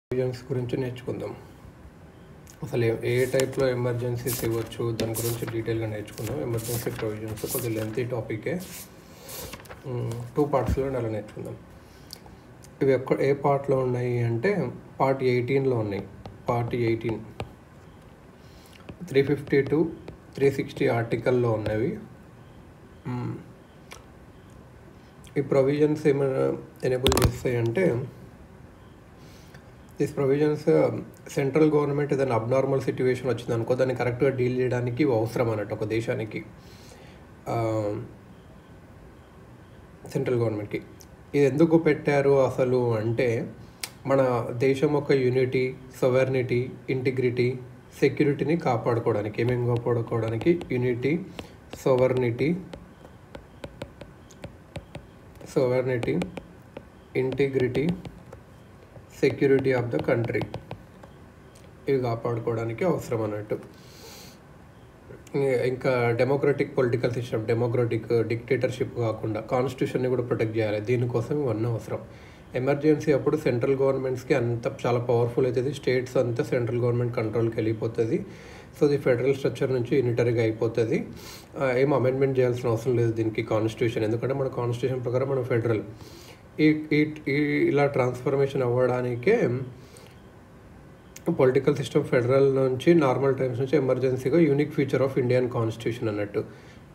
Provisions గురించి నేర్చుకుందాం. అసలు ఏ టైప్లో ఎమర్జెన్సీస్ ఇవ్వచ్చు దాని గురించి డీటెయిల్గా నేర్చుకుందాం. ఎమర్జెన్సీ ప్రొవిజన్స్ కొద్దిగా లెంతీ టాపికే, 2 పార్ట్స్లో అలా నేర్చుకుందాం. ఇవి ఏ పార్ట్లో ఉన్నాయి అంటే పార్ట్ 18లో ఉన్నాయి. పార్ట్ 18 350 to 360 ఆర్టికల్లో ఉన్నవి. ఈ ప్రొవిజన్స్ ఏమైనా ఎనేబుల్ చేస్తాయి అంటే దిస్ ప్రొవిజన్స్ సెంట్రల్ గవర్నమెంట్ ఏదైనా అబ్నార్మల్ సిచ్యువేషన్ వచ్చింది అనుకో, దాన్ని కరెక్ట్గా డీల్ చేయడానికి ఇవి అవసరం అన్నట్టు ఒక దేశానికి, సెంట్రల్ గవర్నమెంట్కి. ఇది ఎందుకు పెట్టారు అసలు అంటే మన దేశం యొక్క యూనిటీ, సొవర్నిటీ, ఇంటిగ్రిటీ, సెక్యూరిటీని కాపాడుకోవడానికి. ఏమేమి కాపాడుకోవడానికి? Unity, sovereignty, integrity, security of the country, ఇవి కాపాడుకోవడానికి అవసరం అన్నట్టు. ఇంకా డెమోక్రటిక్ పొలిటికల్ సిస్టమ్, డిక్టేటర్షిప్ కాకుండా కాన్స్టిట్యూషన్ని కూడా ప్రొటెక్ట్ చేయాలి. దీనికోసం ఇవన్నీ అవసరం. ఎమర్జెన్సీ అప్పుడు సెంట్రల్ గవర్నమెంట్స్కి అంత చాలా పవర్ఫుల్ అవుతుంది, స్టేట్స్ అంతా సెంట్రల్ గవర్నమెంట్ కంట్రోల్కి వెళ్ళిపోతుంది. సో ఇది ఫెడరల్ స్ట్రక్చర్ నుంచి యూనిటరీగా అయిపోతుంది. ఏం అమెండ్మెంట్ చేయాల్సిన అవసరం లేదు దీనికి కాన్స్టిట్యూషన్, ఎందుకంటే మన కాన్స్టిట్యూషన్ ప్రకారం మనం ఫెడరల్. ఇలా ట్రాన్స్ఫర్మేషన్ అవ్వడానికే పొలిటికల్ సిస్టమ్ ఫెడరల్ నుంచి నార్మల్ టైమ్స్ నుంచి ఎమర్జెన్సీగా unique feature of Indian constitution అన్నట్టు.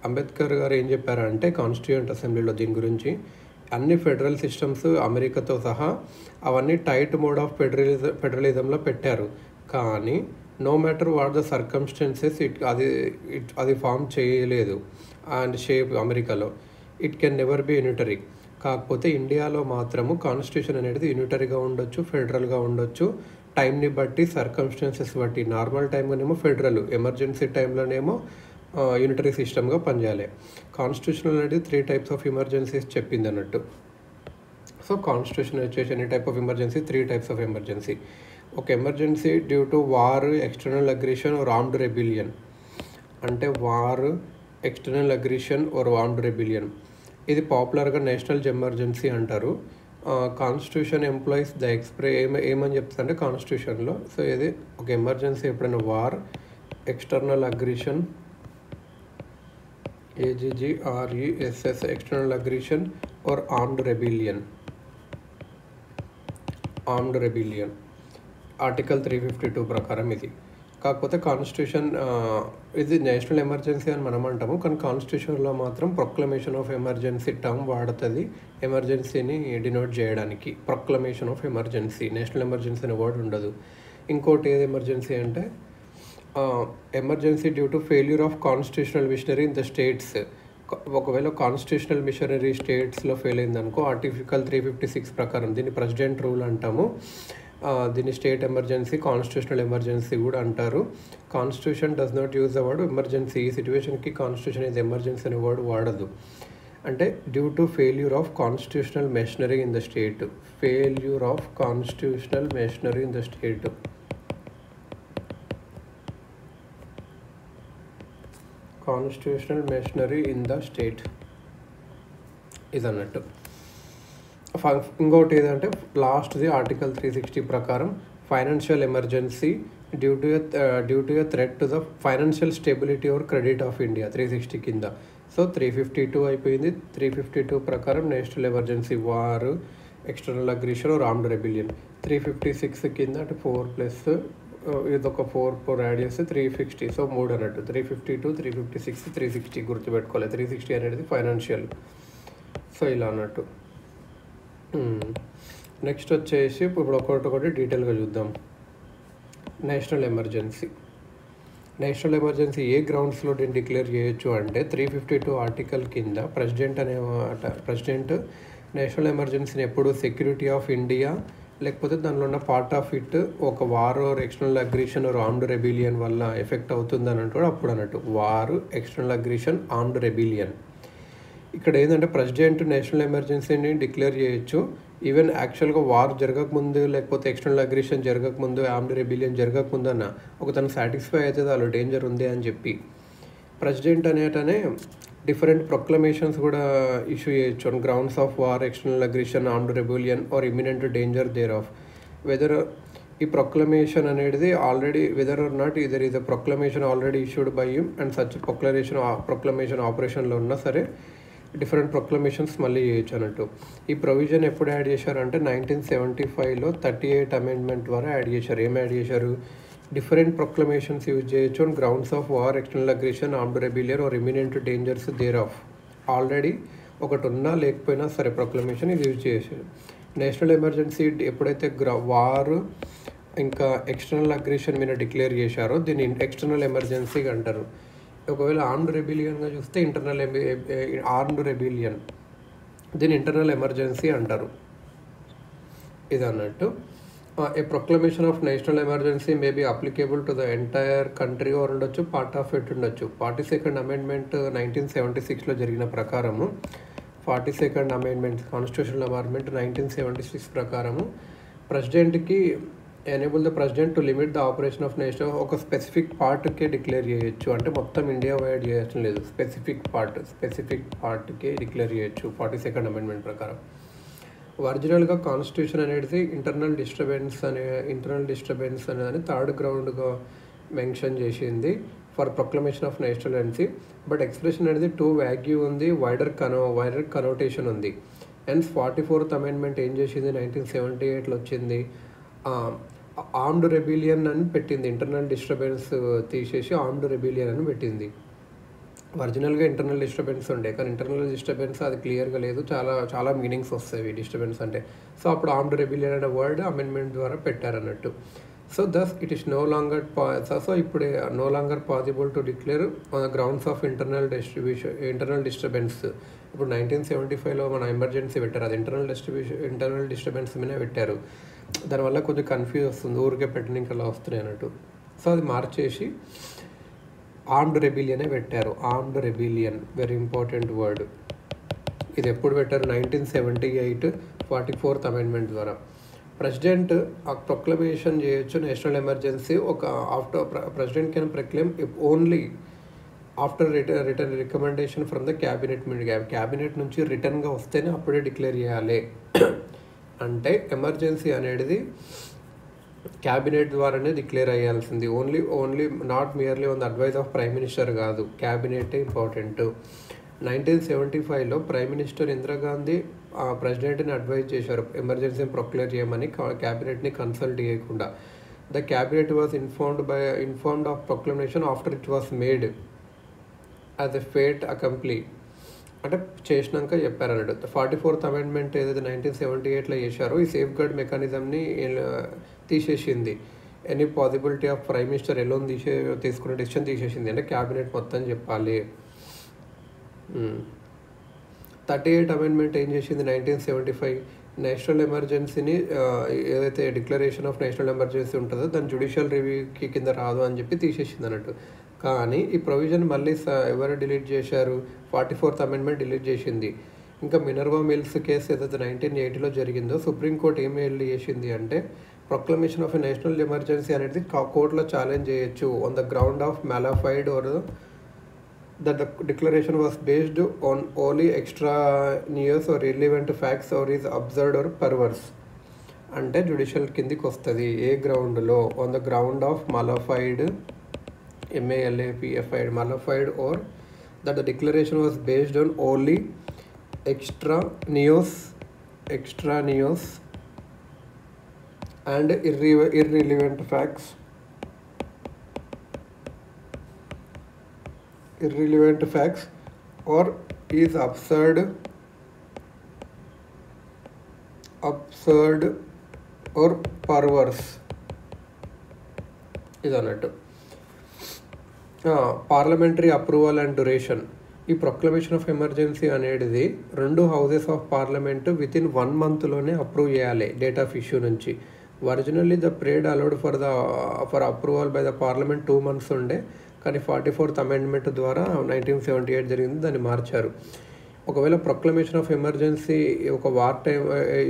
అంబేద్కర్ గారు ఏం చెప్పారంటే కాన్స్టిట్యూయెంట్ అసెంబ్లీలో దీని గురించి, అన్ని ఫెడరల్ సిస్టమ్స్ అమెరికాతో సహా అవన్నీ టైట్ మోడ్ ఆఫ్ ఫెడరలిజంలో పెట్టారు. కానీ no matter what the circumstances అది ఫామ్ చేయలేదు అండ్ షేప్ అమెరికాలో. It can never be unitary. కాకపోతే ఇండియాలో మాత్రము కాన్స్టిట్యూషన్ అనేది యూనిటరీగా ఉండొచ్చు, ఫెడరల్గా ఉండొచ్చు, టైంని బట్టి, సర్కమ్స్టెన్సెస్ బట్టి. నార్మల్ టైంలోనేమో ఫెడరల్, ఎమర్జెన్సీ టైంలోనేమో యూనిటరీ సిస్టమ్గా పనిచేయాలి. కాన్స్టిట్యూషన్ అనేది 3 types ఆఫ్ ఎమర్జెన్సీస్ చెప్పింది అన్నట్టు. సో కాన్స్టిట్యూషన్ వచ్చేసి any type of emergency, 3 types of emergency. ఒక emergency due to war, external aggression or armed rebellion. అంటే war, external aggression or armed rebellion. ఇది పాపులర్గా నేషనల్ ఎమర్జెన్సీ అంటారు. కాన్స్టిట్యూషన్ ఎంప్లాయీస్ ద ఏమని చెప్తుంది అంటే కాన్స్టిట్యూషన్లో. సో ఇది ఒక ఎమర్జెన్సీ ఎప్పుడైనా war, external aggression, AGGRESS, external aggression or armed rebellion. Article 352 ప్రకారం ఇది. కాకపోతే కాన్స్టిట్యూషన్ ఇది నేషనల్ ఎమర్జెన్సీ అని మనం అంటాము, కానీ కాన్స్టిట్యూషన్లో మాత్రం ప్రొక్లమేషన్ ఆఫ్ ఎమర్జెన్సీ టర్మ్ వాడుతుంది ఎమర్జెన్సీని డినోట్ చేయడానికి. Proclamation of emergency, national emergency అనే వర్డ్ ఉండదు. ఇంకోటి ఏది ఎమర్జెన్సీ అంటే emergency due to failure of constitutional machinery in the states. ఒకవేళ కాన్స్టిట్యూషనల్ మిషనరీ స్టేట్స్లో ఫెయిల్ అయిందనుకో, ఆర్టికల్ 356 ప్రకారం దీన్ని ప్రెసిడెంట్ రూల్ అంటాము. దీన్ని స్టేట్ ఎమర్జెన్సీ, కాన్స్టిట్యూషనల్ ఎమర్జెన్సీ కూడా అంటారు. Constitution does not use the word emergency. ఈ సిచ్యువేషన్కి కాన్స్టిట్యూషన్ ఇది ఎమర్జెన్సీ అనే వర్డ్ వాడదు. అంటే due to failure of constitutional machinery in the state. Failure of constitutional machinery in the state. Constitutional machinery in the state ఇదన్నట్టు. ఇంకోటి ఏదంటే లాస్ట్ది ఆర్టికల్ 360 ప్రకారం financial emergency due to a threat to the financial stability or credit of India 360 కింద. So 352 అయిపోయింది. 352 ప్రకారం national emergency, war, external aggression or armed rebellion. 356 కింద అంటే 4+ ఇదొక 4 యాడ్ చేస్తే 360. సో 3 అన్నట్టు. 352, 356, 360 గుర్తుపెట్టుకోవాలి. 360 అనేది ఫైనాన్షియల్. సో ఇలా అన్నట్టు. నెక్స్ట్ వచ్చేసి ఇప్పుడు ఒకటి డీటెయిల్గా చూద్దాం. నేషనల్ ఎమర్జెన్సీ ఏ గ్రౌండ్స్లో దీన్ని డిక్లేర్ చేయొచ్చు అంటే 352 ఆర్టికల్ కింద ప్రెసిడెంట్ నేషనల్ ఎమర్జెన్సీని ఎప్పుడు సెక్యూరిటీ ఆఫ్ ఇండియా లేకపోతే దానిలో ఉన్న పార్ట్ ఆఫ్ ఇట్ ఒక war or external aggression or armed rebellion వల్ల ఎఫెక్ట్ అవుతుంది అని అంటాడు అప్పుడు అన్నట్టు. War, external aggression, armed rebellion. ఇక్కడ ఏంటంటే ప్రెసిడెంట్ నేషనల్ ఎమర్జెన్సీని డిక్లేర్ చేయొచ్చు ఈవెన్ యాక్చువల్గా వార్ జరగకముందు లేకపోతే ఎక్స్టర్నల్ అగ్రెషన్ జరగకముందు, ఆర్మ్డ్ రెబిలియన్ జరగకముందు అన్న ఒక తను సాటిస్ఫై అవుతుంది అలా డేంజర్ ఉంది అని చెప్పి. ప్రెసిడెంట్ అనేటనే different proclamations కూడా issue చేయొచ్చు on grounds of war, external aggression, armed rebellion or imminent danger thereof. Whether ఈ ప్రొక్లమేషన్ అనేది already whether or not either is a proclamation already issued by you and such proclamation ఆపరేషన్లో ఉన్నా సరే different ప్రొక్లమేషన్స్ మళ్ళీ చేయొచ్చు అన్నట్టు. ఈ ప్రొవిజన్ ఎప్పుడు యాడ్ చేశారంటే 1975లో 38 అమెండ్మెంట్ ద్వారా యాడ్ చేశారు. ఏం యాడ్ చేశారు? డిఫరెంట్ ప్రొక్లమేషన్స్ యూజ్ చేయొచ్చు on grounds of war, external aggression, armed rebellion or imminent dangers thereof. Already ఒకటి ఉన్నా లేకపోయినా సరే ప్రొక్లమేషన్ ఇది యూజ్ చేశారు. నేషనల్ ఎమర్జెన్సీ ఎప్పుడైతే వార్ ఇంకా ఎక్స్టర్నల్ అగ్రెషన్ మీద డిక్లేర్ చేశారో దీన్ని ఎక్స్టర్నల్ ఎమర్జెన్సీ అంటారు. ఒకవేళ ఆర్మ్డ్ రెబిలియన్గా చూస్తే ఆర్మ్డ్ రెబిలియన్ దీన్ని ఇంటర్నల్ ఎమర్జెన్సీ అంటారు. ఇది అన్నట్టు. A proclamation of national emergency may be applicable to the entire country or ఉండొచ్చు, పార్ట్ ఆఫ్ ఇట్ ఉండొచ్చు. 42nd అమెండ్మెంట్ 1976లో జరిగిన ప్రకారము 42nd అమెండ్మెంట్ కాన్స్టిట్యూషనల్ అమెండ్మెంట్ 1976 ప్రకారము ప్రెసిడెంట్కి enable the president to limit the operation of national ఒక specific పార్ట్కే declare చేయొచ్చు. అంటే మొత్తం ఇండియా వైడ్ చేయొచ్చు లేదు, స్పెసిఫిక్ పార్ట్కే డిక్లేర్ చేయొచ్చు 42nd అమెండ్మెంట్ ప్రకారం. ఒరిజినల్గా కాన్స్టిట్యూషన్ అనేది ఇంటర్నల్ డిస్టర్బెన్స్ అనేది థర్డ్ గ్రౌండ్గా మెన్షన్ చేసింది for proclamation of national emergency. But expression అనేది టూ వ్యాగ్యూ ఉంది, వైడర్ కనోటేషన్ ఉంది. అండ్ 44th అమెండ్మెంట్ ఏం చేసింది 1978లో వచ్చింది, ఆర్మ్డ్ రెబిలియన్ అని పెట్టింది. ఇంటర్నల్ డిస్టర్బెన్స్ తీసేసి ఆర్మ్డ్ రెబిలియన్ అని పెట్టింది. ఒరిజినల్గా ఇంటర్నల్ డిస్టర్బెన్స్ ఉండే, కానీ ఇంటర్నల్ డిస్టర్బెన్స్ అది క్లియర్గా లేదు, చాలా మీనింగ్స్ వస్తాయి డిస్టర్బెన్స్ అంటే. సో అప్పుడు ఆర్మ్డ్ రెబిలియన్ అనే వర్డ్ అమెండ్మెంట్ ద్వారా పెట్టారన్నట్టు. So thus it is no longer ఇప్పుడు no longer possible to declare on the grounds of internal disturbance. ఇప్పుడు 1975లో మన ఎమర్జెన్సీ పెట్టారు, అది ఇంటర్నల్ డిస్టర్బెన్స్ మీద పెట్టారు. దానివల్ల కొంచెం కన్ఫ్యూజ్ వస్తుంది, ఊరికే పెట్టిన ఇంకా అలా వస్తున్నాయి అన్నట్టు. సో అది మార్చేసి ఆర్మ్డ్ రెబిలియనే పెట్టారు. Armed rebellion very important word. ఇది ఎప్పుడు పెట్టారు? 1978 44th అమెండ్మెంట్ ద్వారా. ప్రెసిడెంట్ ఆ ప్రొక్లమేషన్ చేయొచ్చు national emergency president can proclaim only after return recommendation from the cabinet నుంచి రిటర్న్గా వస్తేనే అప్పుడే డిక్లేర్ చేయాలి. అంటే ఎమర్జెన్సీ అనేది క్యాబినెట్ ద్వారానే declare అయ్యాల్సింది. Only not merely on the advise of prime minister కాదు, క్యాబినెటే important. 1975లో prime minister Indira Gandhi ప్రెసిడెంట్ని advise చేశారు ఎమర్జెన్సీని ప్రొక్లేర్ చేయమని, క్యాబినెట్ని కన్సల్ట్ చేయకుండా. The cabinet was informed of proclamation after it was made as a fate అకంప్లీ. అంటే చేసినాక చెప్పారన్నట్టు. 44th అమెండ్మెంట్ ఏదైతే 1978లో చేశారో ఈ సేఫ్ గార్డ్ మెకానిజంని తీసేసింది. Any possibility of prime minister alone తీసుకునే డెసిషన్ తీసేసింది. అంటే క్యాబినెట్ మొత్తం చెప్పాలి. 38 అమెండ్మెంట్ ఏం చేసింది 1975 నేషనల్ ఎమర్జెన్సీని ఏదైతే డిక్లరేషన్ ఆఫ్ నేషనల్ ఎమర్జెన్సీ ఉంటుందో దాన్ని జ్యుడిషియల్ రివ్యూకి కింద రాదు అని చెప్పి తీసేసింది అన్నట్టు. కానీ ఈ ప్రొవిజన్ మళ్ళీ ఎవరు డిలీట్ చేశారు? 44th అమెండ్మెంట్ డిలీట్ చేసింది. ఇంకా మినర్వా మిల్స్ కేసు ఏదైతే 1980లో జరిగిందో సుప్రీంకోర్టు ఏం చేసింది అంటే proclamation of a national emergency అనేది కోర్టులో ఛాలెంజ్ చేయొచ్చు on the ground of mala fide or that the declaration was based on only extraneous or irrelevant facts or is absurd or perverse. అంటే judicial కిందికి వస్తుంది. ఏ గ్రౌండ్లో? On the ground of mala fide malified or that the declaration was based on only extraneous and irrelevant facts or is absurd or perverse. ఇది అన్నట్టు. Parliamentary approval and duration. ఈ proclamation of emergency అనేది 2 houses of parliament within 1 monthలోనే approve చేయాలి date of issue నుంచి. Originally the period allowed for approval by the parliament 2 months ఉండే, కానీ 44th amendment ద్వారా 1978 జరిగింది, దాన్ని మార్చారు. ఒకవేళ ప్రొక్లమేషన్ ఆఫ్ ఎమర్జెన్సీ ఒక war time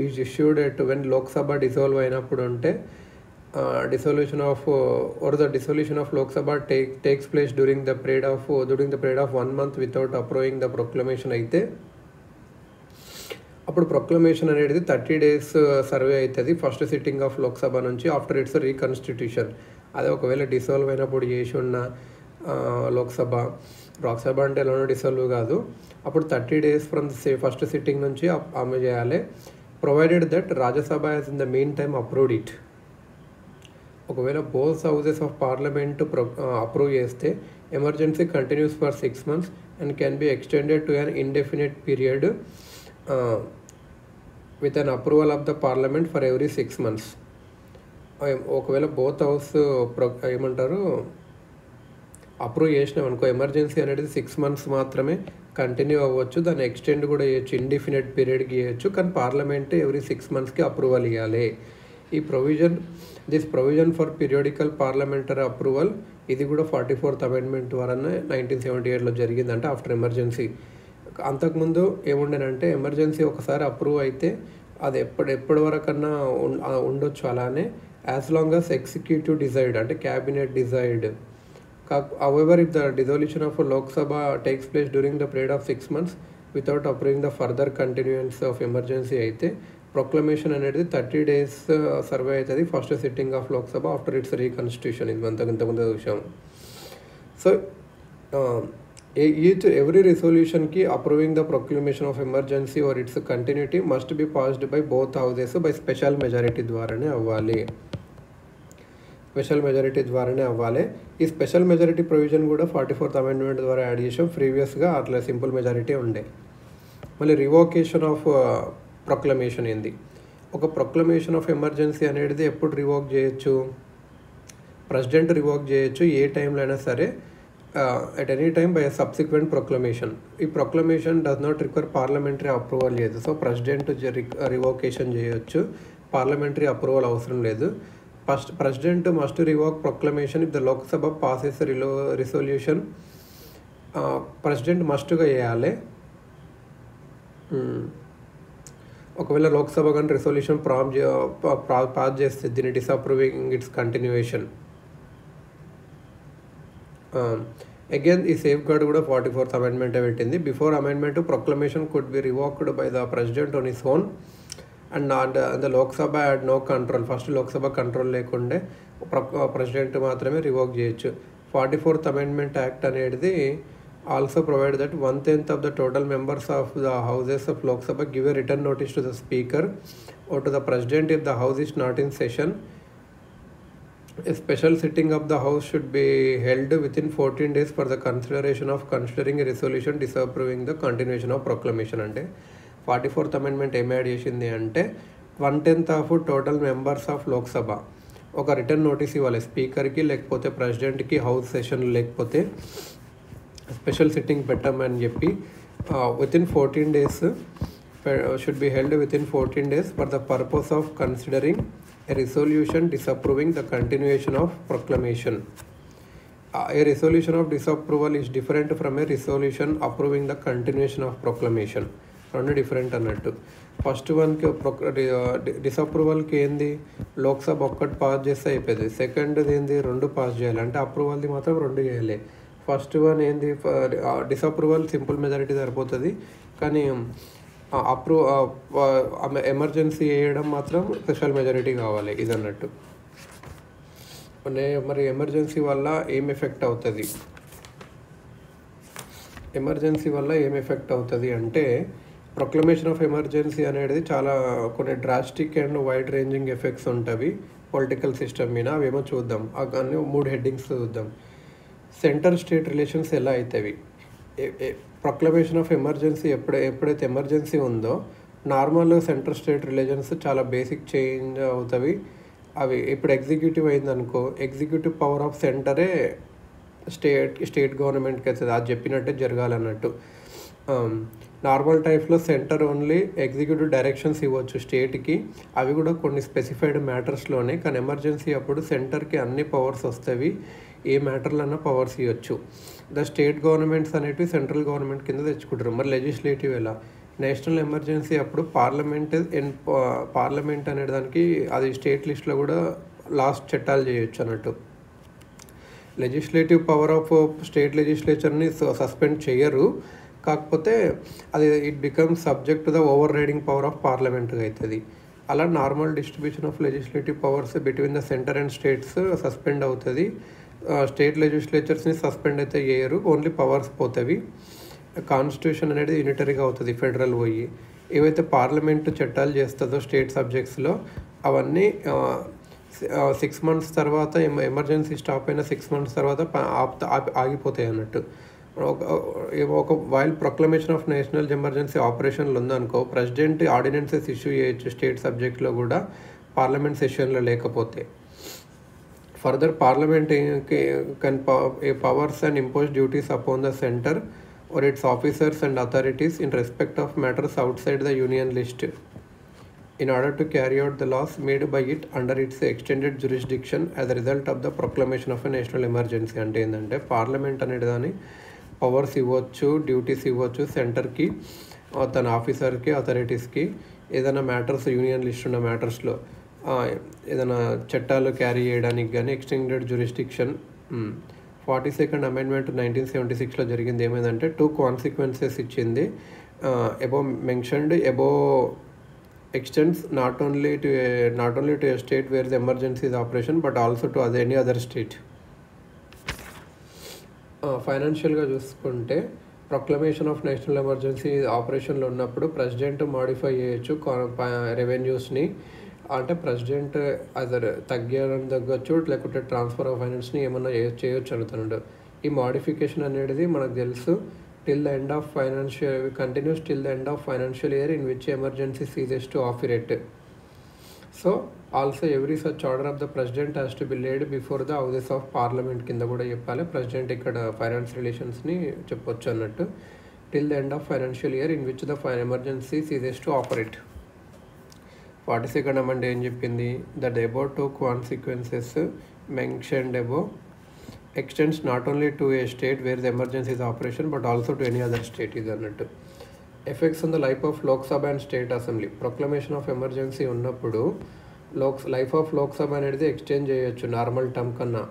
is issued at when Lok Sabha dissolve అయినప్పుడు ఉంటే dissolution of Lok Sabha takes place during the period of 1 month without approving the proclamation అయితే అప్పుడు ప్రొక్లమేషన్ అనేది 30 days సర్వే అవుతుంది ఫస్ట్ సిట్టింగ్ ఆఫ్ లోక్సభ నుంచి after it's రీకన్స్టిట్యూషన్. అదే ఒకవేళ డిసాల్వ్ అయినప్పుడు చేసి ఉన్న లోక్సభ అంటే ఎలానో డిసాల్వ్ కాదు, అప్పుడు 30 days ఫ్రమ్ ఫస్ట్ సిట్టింగ్ నుంచి అమలు చేయాలి. Provided that Rajya Sabha Hess in the mean time approved it. ఒకవేళ both houses of parliament approve చేస్తే emergency continuous for 6 months and can be extended to an indefinite period with an approval of the parliament for every 6 months. ఒకవేళ both house approve చేసినాం అనుకో, emergency అనేది 6 months మాత్రమే continue అవ్వచ్చు, దాన్ని extend కూడా చేయొచ్చు, ఇండిఫినిట్ పీరియడ్కి చేయొచ్చు, కానీ పార్లమెంట్ ఎవ్రీ 6 monthsకి అప్రూవల్ ఇవ్వాలి. This provision for periodical parliamentary approval ఇది కూడా 44th Amendment ద్వారా 1978లో జరిగిందంటే ఆఫ్టర్ ఎమర్జెన్సీ. అంతకుముందు ఏముండేనంటే ఎమర్జెన్సీ ఒకసారి అప్రూవ్ అయితే అది ఎప్పటి వరకన్నా ఉండొచ్చు అలానే, as long as executive decide అంటే cabinet decide. However, if the dissolution of Lok Sabha takes place during the period of 6 months without approving the further continuance of emergency అయితే ప్రొక్లమేషన్ అనేది 30 days సర్వే అవుతుంది first sitting of Lok Sabha after it's రీకన్స్టిట్యూషన్. ఇది ఇంతకుముందు చూసాం. So every resolutionకి approving the proclamation of emergency are it's continuity must be passed by both houses by special majority ద్వారానే అవ్వాలి. ఈ special majority provision కూడా 44th Amendment ద్వారా add చేసాం. ప్రీవియస్గా అట్లా సింపుల్ మెజారిటీ ఉండే. మళ్ళీ రివోకేషన్ ఆఫ్ ప్రొక్లమేషన్ ఏంది? ఒక ప్రొక్లమేషన్ ఆఫ్ ఎమర్జెన్సీ అనేది ఎప్పుడు రివోక్ చేయొచ్చు? ప్రెసిడెంట్ రివోక్ చేయొచ్చు ఏ టైంలో అయినా సరే, at any time by a subsequent proclamation. ఈ proclamation does not require parliamentary approval లేదు. సో ప్రెసిడెంట్ రివోకేషన్ చేయొచ్చు, పార్లమెంటరీ అప్రూవల్ అవసరం లేదు. President must revoke proclamation if the Lok Sabha passes a resolution. President must గా చేయాలి. ఒకవేళ లోక్సభ కానీ resolution pass చేస్తే దీన్ని డిసప్రూవింగ్ ఇట్స్ కంటిన్యూయేషన్. అగైన్ ఈ సేఫ్ గార్డ్ కూడా 44th Amendment పెట్టింది. Before amendment proclamation could be revoked by the president on his own and the Lok Sabha had no control. First Lok Sabha control లేకుండే ప్రెసిడెంట్ మాత్రమే రివోక్ చేయొచ్చు. 44th Amendment act అనేది also provide that 1/10 of the total members of the houses of Lok Sabha give a written notice to the speaker or to the president if the house is not in session. A special sitting of the house should be held within 14 days for the considering a resolution disapproving the continuation of proclamation. అంటే 44th Amendment ఏం add చేసింది అంటే 1/10 of total members of Lok Sabha ఒక return notice ఇవ్వాలి స్పీకర్కి, లేకపోతే ప్రెసిడెంట్కి house session లేకపోతే special sitting పెట్టమని చెప్పి within 14 days should be held within 14 days for the purpose of considering a resolution disapproving the continuation of proclamation. A resolution of disapproval is different from a resolution approving the continuation of proclamation. రెండు different అన్నట్టు. First వన్కి డిసప్రూవల్కి ఏంది లోక్సభ ఒక్కటి pass చేస్తే అయిపోయింది. సెకండ్ది ఏంది రెండు పాస్ చేయాలి, అంటే అప్రూవల్ది మాత్రం రెండు చేయాలి. ఫస్ట్ వన్ ఏంది డిసప్రూవల్ సింపుల్ మెజారిటీ సరిపోతుంది, కానీ ఎమర్జెన్సీ వేయడం మాత్రం స్పెషల్ మెజారిటీ కావాలి ఇది అన్నట్టు. మరి ఎమర్జెన్సీ వల్ల ఏం ఎఫెక్ట్ అవుతుంది? అంటే ప్రొక్లమేషన్ ఆఫ్ ఎమర్జెన్సీ అనేది చాలా కొన్ని drastic and wide ranging effects ఉంటుంది పొలిటికల్ సిస్టమ్ మీద. అవేమో చూద్దాం, అన్నీ 3 headings చూద్దాం. సెంటర్ స్టేట్ రిలేషన్స్ ఎలా అవుతాయి? ప్రొక్లమేషన్ ఆఫ్ ఎమర్జెన్సీ ఎప్పుడైతే ఎమర్జెన్సీ ఉందో నార్మల్ సెంటర్ స్టేట్ రిలేషన్స్ చాలా బేసిక్ చేంజ్ అవుతాయి. అవి ఇప్పుడు ఎగ్జిక్యూటివ్ అయిందనుకో, ఎగ్జిక్యూటివ్ పవర్ ఆఫ్ సెంటరే స్టేట్ గవర్నమెంట్కి అవుతుంది, అది చెప్పినట్టే జరగాలన్నట్టు. నార్మల్ టైప్లో సెంటర్ ఓన్లీ ఎగ్జిక్యూటివ్ డైరెక్షన్స్ ఇవ్వచ్చు స్టేట్కి, అవి కూడా కొన్ని స్పెసిఫైడ్ మ్యాటర్స్లోనే. కానీ ఎమర్జెన్సీ అప్పుడు సెంటర్కి అన్ని పవర్స్ వస్తాయి, ఏ మ్యాటర్లన్నా పవర్స్ ఇవ్వచ్చు. ద స్టేట్ గవర్నమెంట్స్ అనేటివి సెంట్రల్ గవర్నమెంట్ కింద తెచ్చుకుంటారు. మరి లెజిస్లేటివ్ ఎలా? నేషనల్ ఎమర్జెన్సీ అప్పుడు పార్లమెంట్ అనే దానికి అది స్టేట్ లిస్ట్లో కూడా లాస్ట్ చట్టాలు చేయొచ్చు అన్నట్టు. లెజిస్లేటివ్ పవర్ ఆఫ్ స్టేట్ లెజిస్లేచర్ని సస్పెండ్ చేయరు, కాకపోతే అది it becomes subject to the overriding power of పార్లమెంట్గా అవుతుంది. అలా normal distribution of legislative powers between the centre and states suspend అవుతుంది. స్టేట్ లెజిస్లేచర్స్ని సస్పెండ్ అయితే చేయరు, ఓన్లీ పవర్స్ పోతాయి. కాన్స్టిట్యూషన్ అనేది యూనిటరీగా అవుతుంది ఫెడరల్ పోయి. ఏవైతే పార్లమెంటు చట్టాలు చేస్తుందో స్టేట్ సబ్జెక్ట్స్లో అవన్నీ 6 months తర్వాత ఎమర్జెన్సీ స్టాప్ అయిన 6 months తర్వాత ఆగిపోతాయి అన్నట్టు. ఒక while proclamation of national emergency ఆపరేషన్లు ఉందనుకో, ప్రెసిడెంట్ ఆర్డినెన్సెస్ ఇష్యూ చేయొచ్చు స్టేట్ సబ్జెక్ట్లో కూడా పార్లమెంట్ సెషన్లో లేకపోతే. Further parliament can powers and impose duties upon the centre or its officers and authorities in respect of matters outside the union list in order to carry out the laws made by it under its extended jurisdiction as a result of the proclamation of a national emergency. అంటే ఏంటంటే parliament అనేది దాని powers ఇవ్వచ్చు, duties ఇవ్వచ్చు సెంటర్కి, తన ఆఫీసర్కి, అథారిటీస్కి. ఏదైనా మ్యాటర్స్ యూనియన్ లిస్ట్ ఉన్న మ్యాటర్స్లో ఏదైనా చట్టాలు క్యారీ చేయడానికి కానీ ఎక్స్టెండెడ్ జ్యూరిస్డిక్షన్. 42nd Amendment 1976లో జరిగింది ఏమైందంటే 2 consequences ఇచ్చింది. Above mentioned extends not only to a state where the emergency is operation but also to any other state. ఫైనాన్షియల్గా చూసుకుంటే ప్రొక్లమేషన్ ఆఫ్ నేషనల్ ఎమర్జెన్సీ ఆపరేషన్లో ఉన్నప్పుడు ప్రెసిడెంట్ మాడిఫై చేయొచ్చు రెవెన్యూస్ని. అంటే ప్రెసిడెంట్ అదర్ తగ్గొచ్చు, లేకుంటే ట్రాన్స్ఫర్ ఆఫ్ ఫైనాన్స్ని ఏమన్నా చేయొచ్చు అనుతున్నాడు. ఈ మాడిఫికేషన్ అనేది మనకు తెలుసు till the end of financial year in which emergency ceases to operate. So also every such order of the president has to be laid before the houses of parliament కింద కూడా చెప్పాలి. President ఇక్కడ finance రిలేషన్స్ని చెప్పొచ్చు అన్నట్టు. till the end of financial year in which the emergency ceases to operate. 42nd Amendment ఏం చెప్పింది? that the above 2 consequences mentioned above extends not only to a state where the emergency is operation but also to any other state is అన్నట్టు. Effects on the life of Lok Sabha and state assembly. Proclamation of emergency ఉన్నప్పుడు life of Lok Sabha అనేది extend చేయొచ్చు normal term కన్నా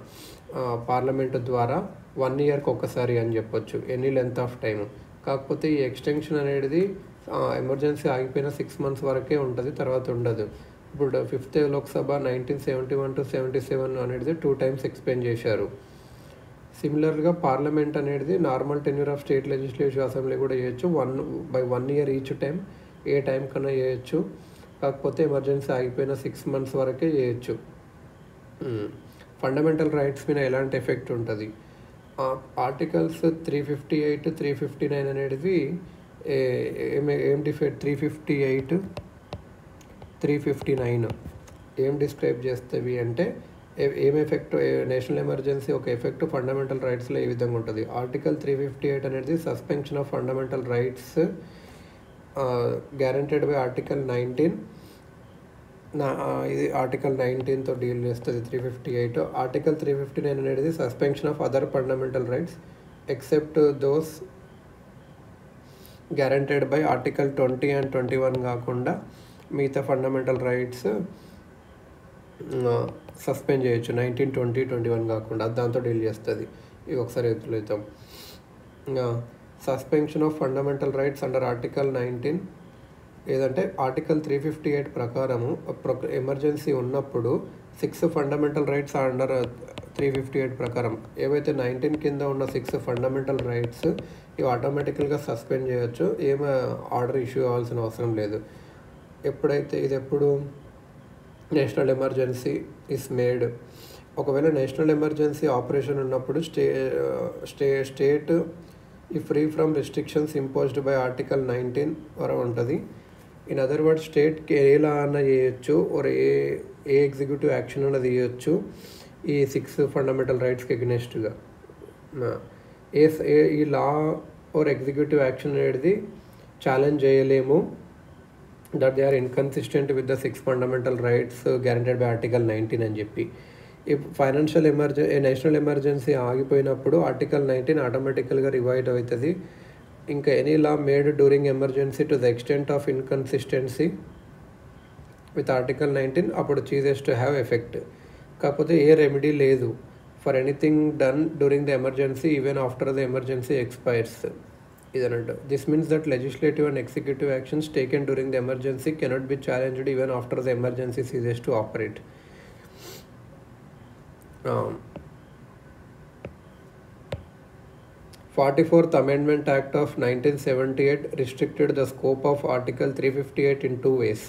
parliament ద్వారా 1 yearకి ఒకసారి అని చెప్పొచ్చు, any length of time. కాకపోతే ఈ ఎక్స్టెన్షన్ అనేది ఎమర్జెన్సీ ఆగిపోయిన 6 months వరకే ఉంటుంది, తర్వాత ఉండదు. ఇప్పుడు 5th లోక్సభ 1971 to 77 అనేది 2 times ఎక్స్పెండ్ చేశారు. సిమిలర్గా పార్లమెంట్ అనేది normal tenure of state legislative assembly కూడా చేయొచ్చు, 1 year ఈచ్ టైం, ఏ టైం కన్నా చేయొచ్చు. కాకపోతే ఎమర్జెన్సీ ఆగిపోయిన 6 months వరకే చేయొచ్చు. ఫండమెంటల్ రైట్స్ మీద ఎలాంటి ఎఫెక్ట్ ఉంటుంది? ఆర్టికల్స్ 358, 359 అనేది ఏం డిఫెక్ట్? 358, 359 ఏం డిస్క్రైబ్ చేస్తేవి అంటే ఏం ఎఫెక్ట్ నేషనల్ ఎమర్జెన్సీ ఒక ఎఫెక్ట్ ఫండమెంటల్ రైట్స్లో ఏ విధంగా ఉంటుంది? ఆర్టికల్ 358 అనేది suspension of fundamental rights guaranteed by article 19. ఇది ఆర్టికల్ 19తో డీల్ చేస్తుంది 358. ఆర్టికల్ 359 అనేది suspension of other fundamental rights except those guaranteed by article 20 and 21 కాకుండా మిగతా ఫండమెంటల్ రైట్స్ సస్పెండ్ చేయొచ్చు, 19, 20, 21 కాకుండా. దాంతో డీల్ చేస్తుంది. ఇవి ఒకసారి ఎదురుతాం. Suspension of fundamental rights under article 19 ఏదంటే ఆర్టికల్ 358 ప్రకారము ఎమర్జెన్సీ ఉన్నప్పుడు 6 ఫండమెంటల్ రైట్స్ అండర్ 358 ప్రకారం ఏవైతే 19 కింద ఉన్న 6 ఫండమెంటల్ రైట్స్ ఇవి ఆటోమేటికల్గా సస్పెండ్ చేయొచ్చు, ఏం ఆర్డర్ ఇష్యూ అవ్వాల్సిన అవసరం లేదు. ఎప్పుడైతే ఇది ఎప్పుడు నేషనల్ ఎమర్జెన్సీ ఇస్ మేడ్, ఒకవేళ నేషనల్ ఎమర్జెన్సీ ఆపరేషన్ ఉన్నప్పుడు స్టేట్ ఈ free from restrictions imposed by article 19 వరకు ఉంటుంది. ఇన్ అదర్ వర్డ్ స్టేట్కి ఎలా అన్న చేయొచ్చు, ఏ ఎగ్జిక్యూటివ్ యాక్షన్ అన్నది చేయొచ్చు ఈ 6 ఫండమెంటల్ రైట్స్కి ఎగ్నెస్ట్గా. ఈ లా ఆర్ ఎగ్జిక్యూటివ్ యాక్షన్ అనేది ఛాలెంజ్ చేయలేము, that they are inconsistent with the 6 fundamental rights guaranteed by article 19 అని చెప్పి. నేషనల్ ఎమర్జెన్సీ ఆగిపోయినప్పుడు ఆర్టికల్ 19 ఆటోమేటికల్గా రివైడ్ అవుతుంది. ఇంకా any law made during emergency to the extent of inconsistency with article 19 అప్పుడు ceases to have effect. కాకపోతే ఏ remedy లేదు for anything done during the emergency even after the emergency expires. ఇదన్నట్టు. This means that legislative and executive actions taken during the emergency cannot be challenged even after the emergency ceases to operate. 44th Amendment Act of 1978 restricted the scope of Article 358 in two ways.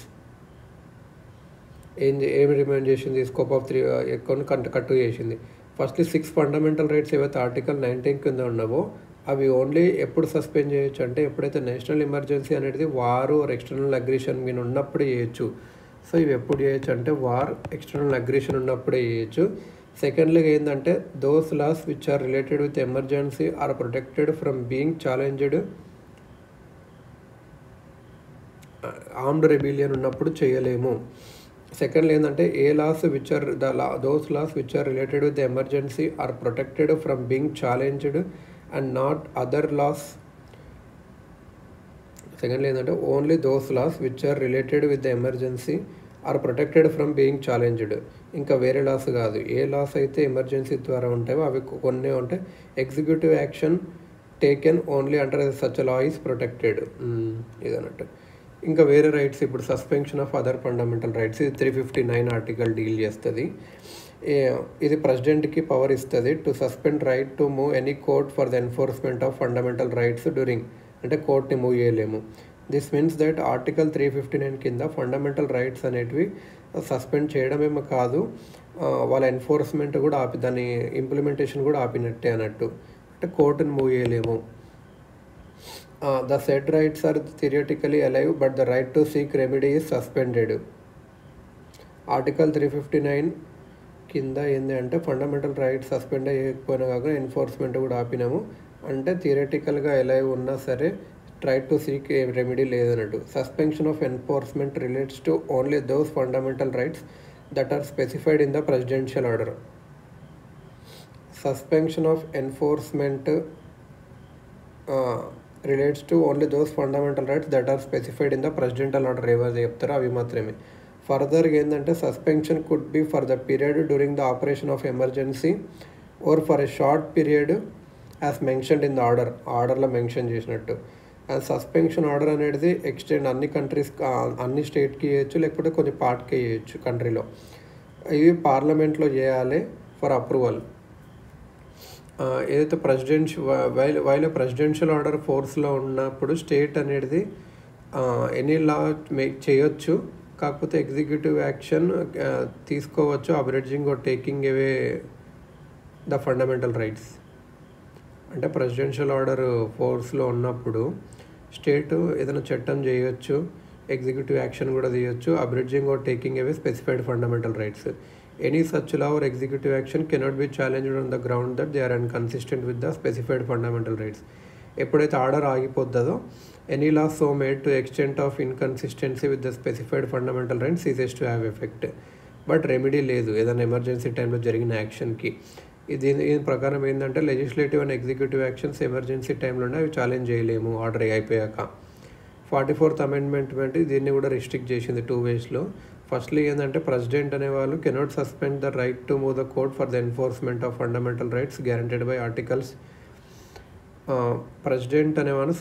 ఏమి remind చేసింది? Scope of కొన్ని కట్టు చేసింది. Firstly 6 fundamental rights ఏవైతే article 19 కింద ఉన్నావో అవి only ఎప్పుడు సస్పెండ్ చేయొచ్చు అంటే ఎప్పుడైతే నేషనల్ ఎమర్జెన్సీ అనేది వార్ ఆర్ ఎక్స్టర్నల్ అగ్రెషన్ మీద ఉన్నప్పుడు చేయొచ్చు. సో ఇవి ఎప్పుడు చేయొచ్చు అంటే వార్, ఎక్స్టర్నల్ అగ్రెషన్ ఉన్నప్పుడే చేయొచ్చు. సెకండ్లీగా ఏంటంటే those laws which are related with emergency are protected from being challenged armed rebellion ఉన్నప్పుడు చేయలేము. సెకండ్లీ ఏంటంటే ఏ laws which are those laws which are related with emergency are protected from being challenged and not other laws. Secondly ఏంటంటే only those laws which are related with the emergency are protected from being challenged. ఇంకా వేరే loss కాదు. ఏ loss అయితే emergency ద్వారా ఉంటాయో అవి కొన్ని ఉంటాయి. Executive action taken only under such law is protected ఇదన్నట్టు. ఇంకా వేరే రైట్స్ ఇప్పుడు suspension of other fundamental rights ఇది 359 ఆర్టికల్ డీల్ చేస్తుంది. ఇది ప్రెసిడెంట్కి పవర్ ఇస్తుంది to suspend right to move any court for the enforcement of fundamental rights during, అంటే కోర్ట్ని మూవ్ చేయలేము. దిస్ మీన్స్ దట్ ఆర్టికల్ 359 కింద ఫండమెంటల్ రైట్స్ అనేటివి సస్పెండ్ చేయడమేమో కాదు, వాళ్ళ ఎన్ఫోర్స్మెంట్ కూడా దాని ఇంప్లిమెంటేషన్ కూడా ఆపినట్టే అన్నట్టు. అంటే కోర్టుని మూవ్ చేయలేము. The said rights are theoretically alive but the right to seek remedy is suspended. Article 359 కింద ఏంటి అంటే ఫండమెంటల్ రైట్స్ సస్పెండ్ చేయకపోయినా కాకుండా ఎన్ఫోర్స్మెంట్ కూడా ఆపినాము. అంటే థియరటికల్గా ఎలైవ్ ఉన్నా సరే రైట్ టు సీక్ రెమెడీ లేదన్నట్టు. Suspension of enforcement relates to only those fundamental rights that are specified in the presidential order. Suspension of enforcement relates to only those fundamental rights that are specified in the presidential order ఏవైతే చెప్తారో అవి మాత్రమే. ఫర్దర్గా ఏంటంటే suspension could be for the period during the operation of emergency or for a short period as mentioned in the ఆర్డర్లో mention చేసినట్టు. And suspension order అనేది extend అన్ని కంట్రీస్ అన్ని స్టేట్కి చేయొచ్చు, లేకపోతే కొన్ని పార్ట్కి చేయొచ్చు కంట్రీలో. ఇవి పార్లమెంట్లో చేయాలి ఫర్ అప్రూవల్. ఏదైతే వైల్ ప్రెసిడెన్షియల్ ఆర్డర్ ఫోర్స్లో ఉన్నప్పుడు స్టేట్ అనేది ఎనీ లా చేయొచ్చు, కాకపోతే ఎగ్జిక్యూటివ్ యాక్షన్ తీసుకోవచ్చు abridging or taking away the fundamental rights. అంటే ప్రెసిడెన్షియల్ ఆర్డర్ ఫోర్స్లో ఉన్నప్పుడు స్టేట్ ఏదైనా చట్టం చేయొచ్చు, ఎగ్జిక్యూటివ్ యాక్షన్ కూడా తీయొచ్చు, abridging or taking away specified fundamental rights. Any such law or executive action cannot be challenged on the ground that they are inconsistent with the specified fundamental rights. ఎప్పుడైతే order ఆగిపోతుందో any law so made to extent of inconsistency with the specified fundamental rights ceases to have effect. But remedy లేదు ఏదైనా emergency టైంలో జరిగిన యాక్షన్కి. దీని ప్రకారం ఏంటంటే legislative and executive actions emergency టైంలోనే అవి ఛాలెంజ్ చేయలేము ఆర్డర్ అయిపోయాక. 44th అమెండ్మెంట్ బట్టి దీన్ని కూడా రిస్ట్రిక్ట్ చేసింది 2 waysలో. ఫస్ట్లీ ఏంటంటే ప్రెసిడెంట్ అనేవాళ్ళు cannot suspend the right to move the court for the enforcement of fundamental rights guaranteed by articles. President అనేవాళ్ళు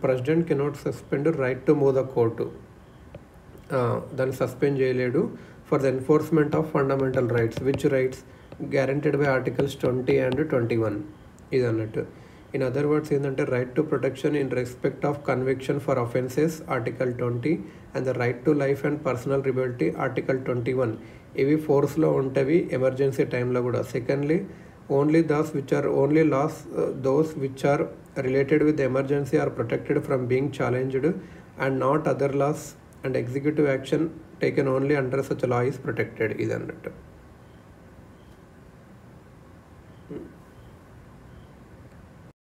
president cannot suspend right to move the court, దాన్ని suspend చేయలేడు for the enforcement of fundamental rights. Which rights? Guaranteed by articles 20 and 21 ఇది అన్నట్టు. In other words ఏంటంటే right to protection in respect of conviction for offences article 20 and the right to life and personal liberty article 21. ఇవి ఫోర్స్లో ఉంటవి emergency టైంలో కూడా. Secondly only those which are related with emergency are protected from being challenged and not other laws and executive action taken only under such law is protected ఇది అన్నట్టు.